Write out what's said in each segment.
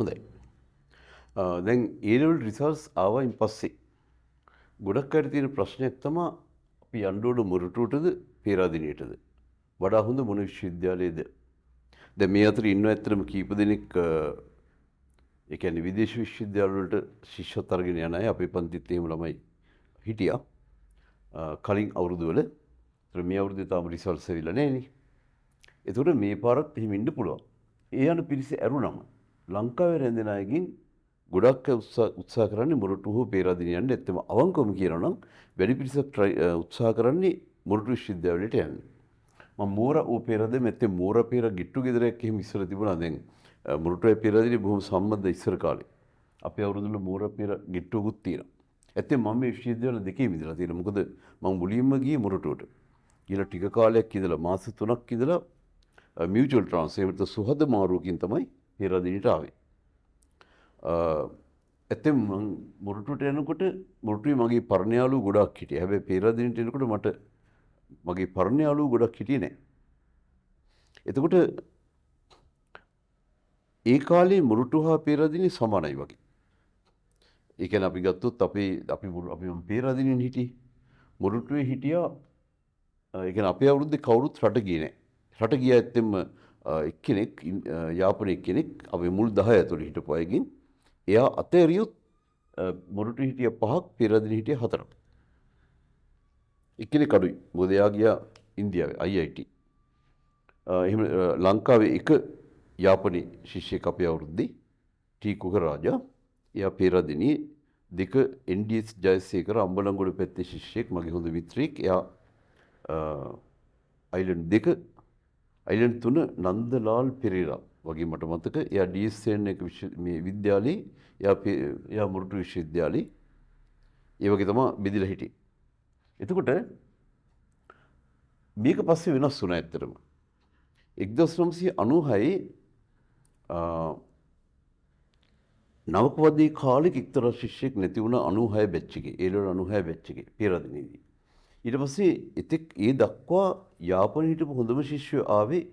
හොඳයි. දැන් A-level results ආවයින් පස්සේ ගොඩක් අයට තියෙන ප්‍රශ්නයක් තමයි අපි යන්න ඕන මොරටුවටද පේරාදෙණියටද වඩා හොඳ මොන විශ්වවිද්‍යාලයේද? දැන් මේ අතර ඉන්න ඇත්තටම කීප දෙනෙක් ඒ කියන්නේ විදේශ විශ්වවිද්‍යාල වලට ශිෂ්‍යත්ව අරගෙන යන අය අපේ පන්තිත් එහෙම ළමයි හිටියා. කලින් අවුරුදු වල. ඒතර මේ අවුරුද්දේ තාම රිසල්ට්ස් ඇවිල්ලා නැහැ නේ. ඒතකොට මේ පාරත් එහෙම ඉන්න පුළුවන්. ඒ යන පිරිස ඇරුණම ලංකාවේ රැඳෙන අයගෙන් ගොඩක් අය උත්සාහ කරන්නේ මොරටු හෝ පේරාදෙණිය යන්න. ඇත්තම අවංකවම කියනවා නම් වැඩි පිරිසක් උත්සාහ කරන්නේ මොරටු විශ්වවිද්‍යාලයට යන්න. මම මෝරා ඕ පේරාදෙණිය මෙත්තේ මෝරා පේරා ගිට්ටු ගෙදරක් එහෙම ඉස්සර තිබුණා. දැන් මොරටුවේ පේරාදෙණිය බොහොම සම්බන්ධ ඉස්සර කාලේ. අපේ අවුරුදු වල මෝරා පේරා ගිට්ටුවකුත් තියෙනවා. ඇත්තේ මම මේ විශ්වවිද්‍යාල දෙකේම ඉඳලා තියෙනවා. මොකද මම මුලින්ම ගියේ මොරටුවට. ඊළඟ ටික කාලයක් ඉඳලා මාස 3ක් ඉඳලා මියුචුවල් ට්‍රාන්ස්ෆර් සුහද මාරුවකින් තමයි පේරාදෙණියට ආවේ. ඇත්තෙම මම මොරටුවට යනකොට මොරටුවේ මගේ පරණ යාළුවෝ ගොඩක් හිටියා. හැබැයි පේරාදෙණියට එනකොට මට මගේ පරණ යාළුවෝ ගොඩක් හිටියේ නැහැ. එතකොට ඒ කාලේ මොරටු හා පේරාදෙණිය සමානයි වගේ. ඒ කියන්නේ අපි ගත්තොත් අපි පේරාදෙණියෙන් හිටියේ. මොරටුවේ හිටියා ඒ කියන්නේ අපේ අවුරුද්දේ කවුරුත් රට ගියේ නැහැ. රට ගියා ඇත්තෙම එක්කෙනෙක් යාපනයේ කෙනෙක් අපි මුල් 10 ඇතුළේ හිටපු අයගෙන් එයා අතෑරියොත් මොරටුවේ හිටිය 5ක් පේරාදෙණියේ හිටිය 4ක්. එක්කෙනෙක් අඩුයි. මොකද එයා ගියා ඉන්දියාවේ IIT. එහෙම ලංකාවේ එක යාපනයේ ශිෂ්‍යෙක් අපේ අවුරුද්දේ ටී කුකරාජා. එයා පේරාදෙණියේ 2 NDS ජයසේකර අම්බලන්ගොඩ පැත්තේ ශිෂ්‍යෙක් මගේ හොඳ මිත්‍රයෙක්. එයා අයිලන්ඩ් 2 අයිලන්ඩ් 3 නන්දලාල් පෙරේරා වගේ මට මතක. එයා DSN එක මේ විද්‍යාලේ එයා මොරටු විශ්වවිද්‍යාලේ ඒ වගේ තමයි බෙදලා හිටියේ. එතකොට මේක පස්සේ වෙනස් වුණා ඇත්තටම. 1996 නවකවදී කාලෙක එක්තරා ශිෂ්‍යෙක් නැති වුණා 96 බැච් එකේ. ඒ වල 96 බැච් එකේ පේරාදෙණියේදී. ඊට පස්සේ එතෙක් ඒ දක්වා යාපනයේ හිටපු හොඳම ශිෂ්‍යයෝ ආවේ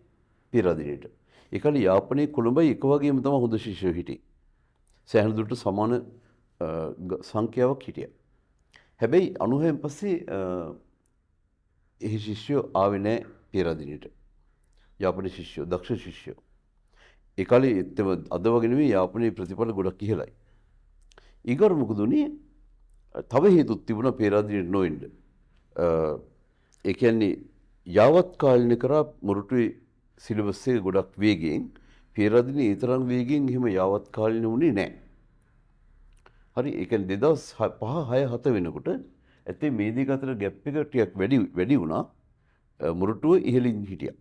පේරාදෙණියට. ඒ කාලේ යාපනයේ කොළඹයි එක වගේම තමයි හොඳ ශිෂ්‍යයෝ හිටියේ. සෑහෙන දුරට සමාන සංඛ්‍යාවක් හිටියා. හැබැයි 96න් පස්සේ එහි ශිෂ්‍යයෝ ආවේ නැහැ පේරාදෙණියට. යාපනයේ ශිෂ්‍යයෝ, දක්ෂ ශිෂ්‍යයෝ. ඒ කාලේ එත්තම අද වගේ නෙමෙයි යාපනයේ ප්‍රතිඵල ගොඩක් ඉහළයි. ඊගොර මොකද උනේ? තව හේතුත් තිබුණා පේරාදෙණියට නොඑන්න. ඒ කියන්නේ යාවත් කාලින කරා මොරටුවේ සිලබස් එක ගොඩක් වේගයෙන් පේරාදෙණිය ඒ තරම් වේගයෙන් එහෙම යාවත් කාලින වුණේ නැහැ. හරි ඒ කියන්නේ 2005 6 7 වෙනකොට ඇත්තේ මේ දෙක අතර ગેප් එක ටිකක් වැඩි වුණා. මොරටුව ඉහළින් හිටියා.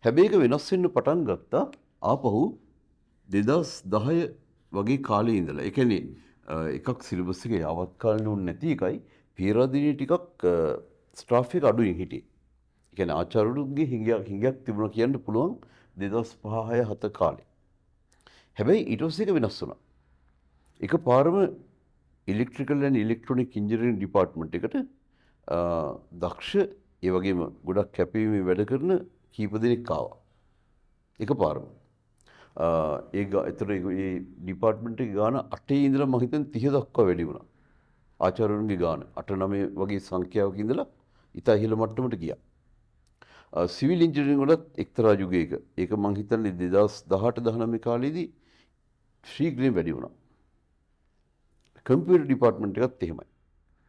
හැබැයි ඒක වෙනස් වෙන්න පටන් ගත්තා ආපහු 2010 වගේ කාලේ ඉඳලා. ඒ කියන්නේ එකක් සිලබස් එක යාවත් කාලින වුණ නැති එකයි පේරාදෙණිය ටිකක් ස්ටාෆ් එක අඩුවෙන් හිටියේ. ඒ කියන්නේ ආචාර්යවරුන්ගේ හිඟයක් තිබුණා කියන්න පුළුවන් 2005 6 7 කාලේ. හැබැයි ඊට පස්සේ ඒක වෙනස් වුණා. එකපාරම electrical and electronic engineering department එකට දක්ෂ ඒ වගේම ගොඩක් කැපවීමේ වැඩ කරන කීප දෙනෙක් ආවා. එකපාරම. ඒතර ඒ ඩිපාර්ට්මන්ට් එකේ ගාන 8 ඉඳලා මම හිතන්නේ 30 දක්වා වැඩි වුණා. ආචාර්යවරුන්ගේ ගාන 8 9 වගේ සංඛ්‍යාවක ඉඳලා ඉතා ඉහළ මට්ටමට ගියා. සිවිල් ඉන්ජිනියරිං වලත් එක්තරා යුගයක ඒක මම හිතන්නේ 2018 19 කාලේදී ශීඝ්‍රයෙන් වැඩි වුණා. කම්පියුටර් ඩිපාර්ට්මන්ට් එකත් එහෙමයි.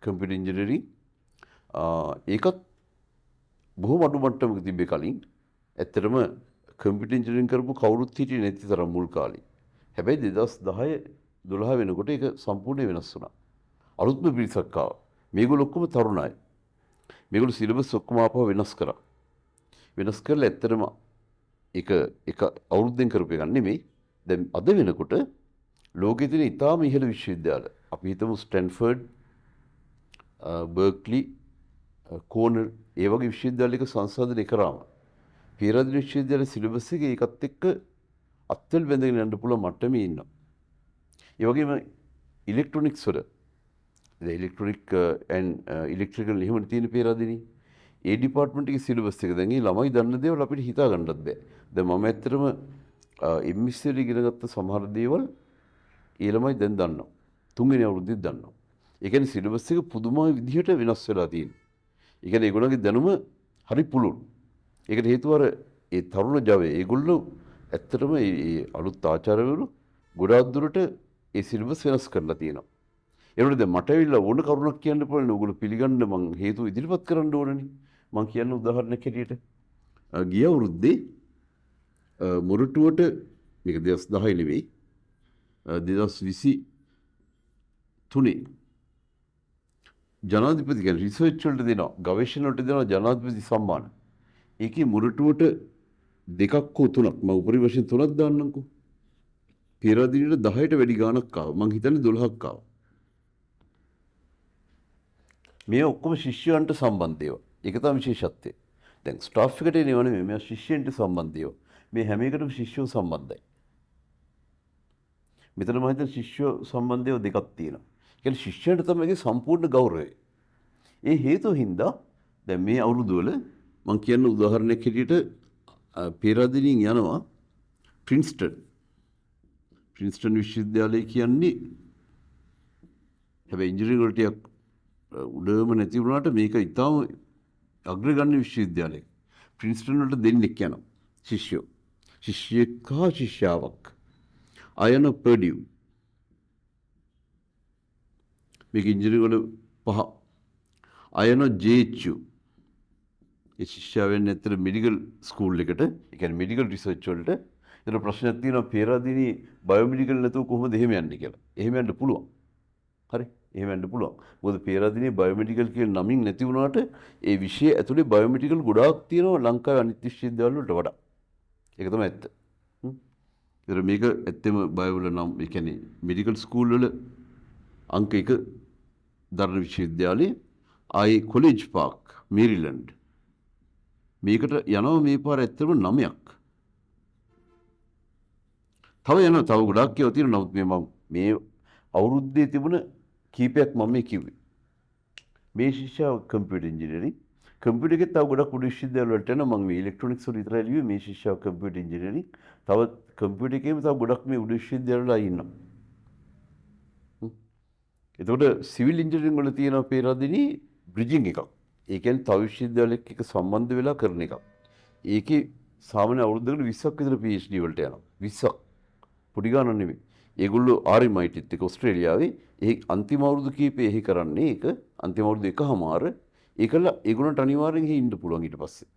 කම්පියුටර් ඉන්ජිනියරිං ඒකත් බොහොම අඩු මට්ටමක තිබ්බේ කලින්. ඇත්තටම කම්පියුටර් ඉන්ජිනියරිං කරපු කවුරුත් හිටියේ නැති තරම් මුල් කාලේ. හැබැයි 2010 12 වෙනකොට ඒක සම්පූර්ණයෙන් වෙනස් වුණා. අලුත්ම පිරිසක් ආවා. මේගොල්ලෝ ඔක්කොම තරුණ අය. මේගොල්ලෝ සිලබස් ඔක්කොම ආපහු වෙනස් කරා. වෙනස් කරලා ඇත්තටම එක අවුරුද්දෙන් කරපු එකක් නෙමෙයි. දැන් අද වෙනකොට ලෝකයේ තියෙන ඉතාම ඉහළ විශ්වවිද්‍යාල අපි හිතමු ස්ටැන්ෆර්ඩ්, බර්ක්ලි, කෝනර් ඒ වගේ විශ්වවිද්‍යාලයක සංශෝධනය කරාම පේරාදෙණිය විශ්වවිද්‍යාලයේ සිලබස් එක ඒකත් එක්ක අත්වල බැඳගෙන යන්න පුළුවන් මට්ටමේ ඉන්නවා. ඒ වගේම ඉලෙක්ට්‍රොනික්ස් වල ඉලෙක්ට්‍රොනික් ඇන්ඩ් ඉලෙක්ට්‍රිකල් එහෙම තියෙන පේරාදෙණිය ඒ ඩිපාර්ට්මන්ට් එකේ සිලබස් එක දැන් ඒ ළමයි දන්න දේවල් අපිට හිතා ගන්නත් බෑ. දැන් මම ඇත්තටම MSc වල ඉගෙන ගත්ත සමහර දේවල් ඒ ළමයි දැන් දන්නවා. තුන්වෙනි අවුරුද්දේ දන්නවා. ඒ කියන්නේ සිලබස් එක පුදුමයි විදිහට වෙනස් වෙලා තියෙනවා. ඒ කියන්නේ ඒගොල්ලන්ගේ දැනුම හරි පුළුල්. ඒකට හේතුව අර ඒ තරුණ ජවය. ඒගොල්ලෝ ඇත්තටම මේ අලුත් ආචාර්යවරු ගොඩාක් දුරට ඒ සිලබස් වෙනස් කරලා තියෙනවා. ඒනොට දැන් මට ඇවිල්ලා ඕන කරුණක් කියන්න පුළුවන්. ඕගොල්ලෝ පිළිගන්න මං හේතු ඉදිරිපත් කරන්න ඕනනේ. මං කියන්න උදාහරණයක් හැටියට ගිය අවුරුද්දේ මොරටුවට මේක 2010 නෙවෙයි 2023 ජනාධිපති කියන්නේ රිසර්ච් වලට දෙනවා ගවේෂණ වලට දෙනවා ජනාධිපති සම්මාන. ඒකේ මොරටුවට දෙකක් හෝ තුනක් මම උපරි වශයෙන් තුනක් දාන්නම්කෝ. පෙරදිනේට 10ට වැඩි ගාණක් ආවා. මං හිතන්නේ 12ක් ආවා. මේ ඔක්කොම ශිෂ්‍යයන්ට සම්බන්ධ ඒවා. ඒක තමයි විශේෂත්වය. දැන් ස්ටාෆ් එකට එනව නෙමෙයි මේ ශිෂ්‍යයන්ට සම්බන්ධ ඒවා. මේ හැම එකටම ශිෂ්‍යෝ සම්බන්ධයි. මෙතන මම හිතන්නේ ශිෂ්‍යෝ සම්බන්ධව දෙකක් තියෙනවා. ඒ කියන්නේ ශිෂ්‍යයන්ට තමයි ඒකේ සම්පූර්ණ ගෞරවය. ඒ හේතුව හින්දා දැන් මේ අවුරුදු වල මම කියන්න උදාහරණයක් හැටියට පෙරදිනින් යනවා ප්‍රින්ස්ටන් විශ්වවිද්‍යාලය කියන්නේ හැබැයි ඉංජිනේරිං වල ටිකක් උඩම නැති වුණාට මේක ඉතාම අග්‍රගණ්‍ය විශ්වවිද්‍යාලයක්. ප්‍රින්ස්ටන් වලට දෙන්නෙක් යනවා ශිෂ්‍යෝ. ශිෂ්‍යෙක් හා ශිෂ්‍යාවක්. අයන පර්ඩියු. මේක ඉංජිනේරිං වල 5. අයන ජේච්චු. ඒ ශිෂ්‍යාවෙන් ඇත්තට මෙඩිකල් ස්කූල් එකට, ඒ කියන්නේ මෙඩිකල් රිසර්ච් වලට ඒතර ප්‍රශ්නයක් තියෙනවා පෙරදිනී බයෝමෙඩිකල් නැතුව කොහොමද එහෙම යන්නේ කියලා. එහෙම යන්න පුළුවන්. හරි. එහෙම යන්න පුළුවන්. මොකද පෙරදිනේ බයෝමෙඩිකල් කියන නමින් නැති වුණාට ඒ විෂය ඇතුලේ බයෝමෙඩිකල් ගොඩාක් තියෙනවා ලංකාවේ අනිත් විශ්වවිද්‍යාල වලට වඩා. ඒක තමයි ඇත්ත. ඒතර මේක ඇත්තම බයෝ වල නම් ඒ කියන්නේ මෙඩිකල් ස්කූල් වල අංක 1 දරන විශ්වවිද්‍යාලයේ ආයි කොලෙජ් පාක් මේරිලන්ඩ්. මේකට යනවා මේ පාර ඇත්තම 9ක්. තව යනවා තව ගොඩාක් ඒවා තියෙනවා. නමුත් මේ අවුරුද්දේ තිබුණ කීපයක් මම මේ කිව්වේ. මේ ශිෂ්‍යයා කම්පියුටර් ඉංජිනේරිං. කම්පියුටර් එකේ තව ගොඩක් උඩ විශ්වවිද්‍යාල වලට යනවා. මම මේ ඉලෙක්ට්‍රොනික්ස් වල විතරයි ලියුවේ. මේ ශිෂ්‍යයා කම්පියුටර් ඉංජිනේරිං. තව කම්පියුටර් එකේම තව ගොඩක් මේ උඩ විශ්වවිද්‍යාල වල ඉන්නවා. එතකොට සිවිල් ඉංජිනේරිං වල තියෙන පෙරදිනී බ්‍රිජින් එකක්. ඒ කියන්නේ තව විශ්වවිද්‍යාලයක එක්ක සම්බන්ධ වෙලා කරන එකක්. ඒකේ සාමාන්‍ය අවුරුද්දකට 20ක් විතර PhD වලට යනවා. 20ක්. පොඩි ගානක් නෙමෙයි. ඒගොල්ලෝ RMIT එක ඕස්ට්‍රේලියාවේ ඒ අන්තිම අවුරුදු කීපේ එහි කරන්නේ ඒක අන්තිම අවුරුදු එකමාර ඒකල ඒගොල්ලන්ට අනිවාර්යෙන් එහි ඉන්න පුළුවන් ඊට පස්සේ.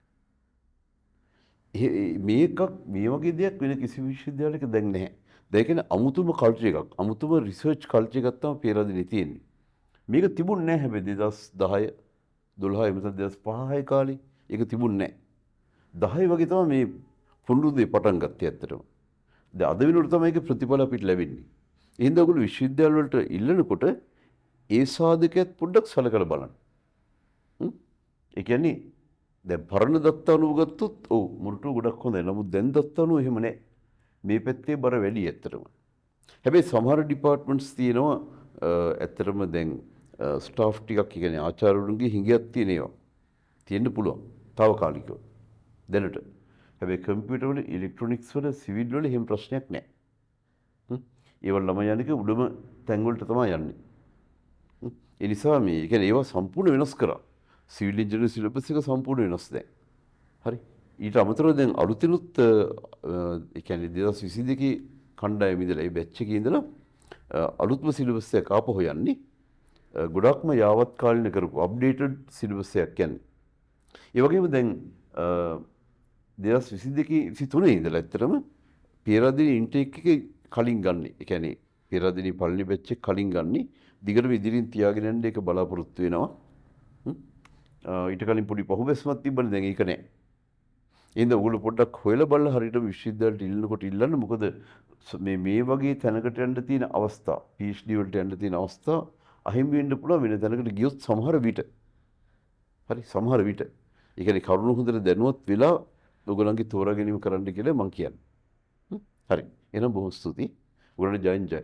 මේක මේ වගේ දෙයක් වෙන කිසි විශ්වවිද්‍යාලයක දැන් නැහැ. දැන් කියන්නේ අමුතුම කල්චර් එකක්. අමුතුම රිසර්ච් කල්චර් එකක් තමයි පෙරදිනේ තියෙන්නේ. මේක තිබුණ නැහැ හැබැයි 2010 12 එමෙතන 2005 කාලේ ඒක තිබුණ නැහැ. 10 වගේ තමයි මේ පුනරුද්දේ පටන් ගත්තේ ඇත්තටම. දැන් අද වෙනකොට තමයි ඒක ප්‍රතිඵල අපිට ලැබෙන්නේ. එහෙනම් ඔයගොල්ලෝ විශ්වවිද්‍යාල වලට ඉල්ලනකොට ඒ සාධකයක් පොඩ්ඩක් සලකලා බලන්න. ඒ කියන්නේ දැන් පරණ දත්තානුව ගත්තොත් ඔව් මුරටුව ගොඩක් හොඳයි. නමුත් දැන් දත්තානුව එහෙම නැහැ. මේ පැත්තේ බර වැඩි ඇත්තටම. හැබැයි සමහර ඩිපාර්ට්මන්ට්ස් තියෙනවා ඇත්තටම දැන් ස්ටාෆ් ටිකක් කියන්නේ ආචාර්යවරුන්ගේ හිඟයක් තියෙනවා. තියෙන්න පුළුවන්. తాවකාලිකව. දැනට. හැබැයි කම්පියුටර් වල ඉලෙක්ට්‍රොනික්ස් වල සිවිල් වල එහෙම ප්‍රශ්නයක් නැහැ. ඒවල ළමයි යන්නේ උඩම තැන් වලට තමයි යන්නේ. ඒ නිසා මේ කියන්නේ ඒවා සම්පූර්ණ වෙනස් කරා. සිවිල් ඉංජිනේරින් සිලබස් එක සම්පූර්ණ වෙනස් දැන්. හරි. ඊට අමතරව දැන් අලුතිනුත් ඒ කියන්නේ 2022 කණ්ඩායම ඉඳලා ඒ බැච් එකේ ඉඳලා අලුත්ම සිලබස් එක ආපහු යන්නේ. ගොඩක්ම යාවත් කාලින කරපු අප්ඩේටඩ් සිලබස් එකක් කියන්නේ. ඒ වගේම දැන් 2022 23 ඉඳලා ඇත්තටම පෙරදින ඉන්ටේක් එකේ කලින් ගන්න. ඒ කියන්නේ පෙරදින පළවෙනි බැච් එක කලින් ගන්න. දිගටම ඉදිරියෙන් තියාගෙන යන්න ඒක බලාපොරොත්තු වෙනවා. ඊට කලින් පොඩි පහුබැස්මක් තිබ්බනේ දැන් ඒක නෑ. එහෙනම් ඔයගොල්ලෝ පොඩ්ඩක් හොයලා බලලා හරියටම විශ්වවිද්‍යාලයට ඉල්ලනකොට ඉල්ලන්න. මොකද මේ වගේ තැනකට යන්න තියෙන අවස්ථා PhD වලට යන්න තියෙන අවස්ථා අහිමි වෙන්න පුළුවන් වෙන තැනකට ගියොත් සමහර විට. හරි සමහර විට. ඒ කියන්නේ කරුණු හොඳට දැනුවත් වෙලා ඔයගොල්ලන්ගේ තෝරා ගැනීම කරන්න කියලා මම කියන්නේ. හරි. එහෙනම් බොහොම ස්තුතියි. ඔයගොල්ලන්ට ජයෙන් ජය.